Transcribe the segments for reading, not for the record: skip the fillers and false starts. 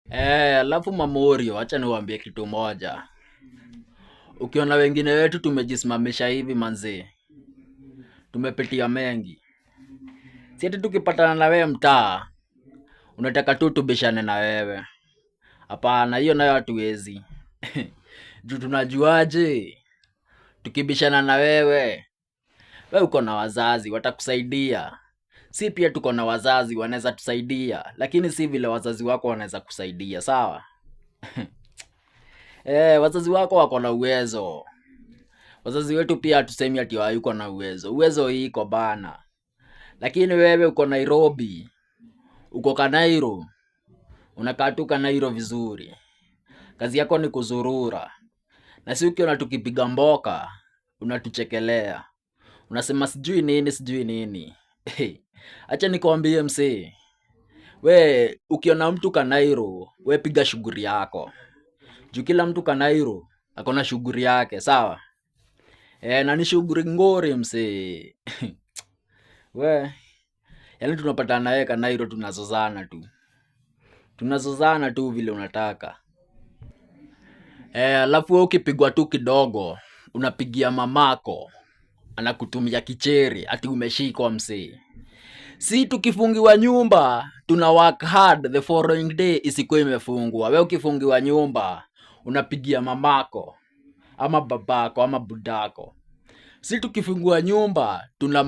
Alafu Mamorio, acha niwaambie kitu moja. Ukiona wengine wetu tumejisimamisha hivi manze, tumepitia mengi. Si ati tukipatana na wewe mtaa, unataka tu tubishane na wewe. Hapana, hiyo nayo hatuwezi. Juu tunajuaje? Tukibishana na wewe, wewe uko na wazazi watakusaidia. Si pia tuko na wazazi wanaweza tusaidia, lakini si vile wazazi wako wanaweza kusaidia, sawa? Wazazi wako wako na uwezo. Wazazi wetu pia hatusemi ati hayuko na uwezo. Uwezo iko bana. Lakini wewe uko Nairobi, uko Kanairo, unakaa tu Kanairo vizuri. Kazi yako ni kuzurura. Na si ukiona tukipiga mboka, unatuchekelea. Unasema sijui nini, sijui nini. Acha nikwambie msee. We, ukiona mtu Kanairo, we piga shughuli yako. Juu kila mtu Kanairo, ako na shughuli yake, sawa? Na ni shughuli ngori msee. We, yaani tunapatana na wewe Kanairo tunazozana tu. Tunazozana tu vile unataka. Alafu wewe ukipigwa tu kidogo, unapigia mamako, anakutumia kicheri, ati umeshikwa msee. Si tukifungiwa nyumba, tuna work hard the following day isikuwe imefungwa. Wewe ukifungiwa nyumba, unapigia mamako, ama babako, ama budako. Si tukifungiwa nyumba, tuna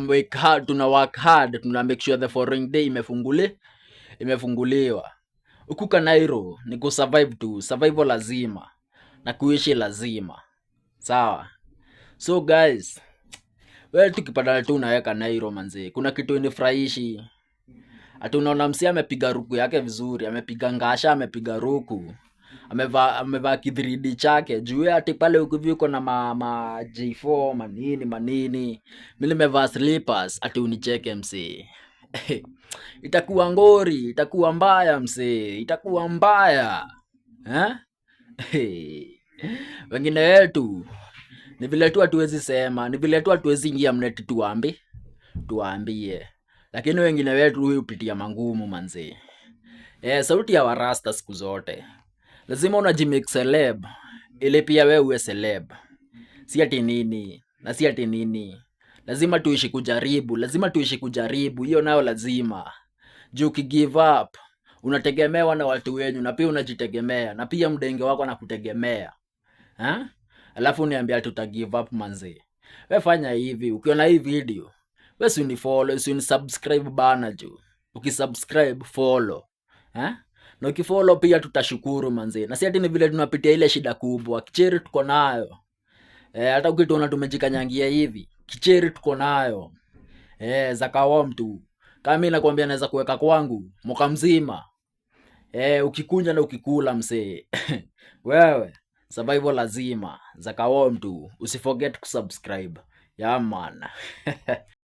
work hard, tuna make sure the following day imefunguliwa. Huku Kanairo ni kusurvive tu, survival lazima, na kuishi lazima. Sawa? So guys, wewe tukipatana tu na wewe Kanairo manze, kuna kitu inifurahishi. Ati unaona msee amepiga ruku yake vizuri, amepiga ngasha, amepiga ruku. Amevaa kidridi chake. Juu ati pale huku hivi uko na ma J4 manini. Mimi nimevaa slippers ati unicheke msee. Itakuwa ngori, itakuwa mbaya msee, itakuwa mbaya. Wengine wetu ni vile tu hatuwezi sema, ni vile tu hatuwezi ingia mneti tuwaambie. Lakini wengine wetu hupitia mangumu manze. Sauti ya warasta siku zote. Lazima unajimake celeb, ili pia wewe uwe celeb. Si ati nini, na si ati nini. Lazima tuishi kujaribu, hiyo nayo lazima. Juu ukigive up, unategemewa na watu wenyu, na pia unajitegemea, na pia mdenge wako anakutegemea. Alafu uniambia tutagive up manze. Wewe fanya hivi, ukiona hii video, wewe si unifollow, si unisubscribe bana juu. Ukisubscribe, follow. Na ukifollow pia tutashukuru manze. Na si ati ni vile tunapitia ile shida kubwa, kicheri tuko nayo. Hata ukituona tumejikanyangia hivi, kicheri tuko nayo. Zakawom tu. Kama mimi nakwambia naweza kuweka kwangu mwaka mzima. Ukikunja na ukikula msee. Wewe, survival lazima. Zakawom tu. Usiforget kusubscribe. Yeah man.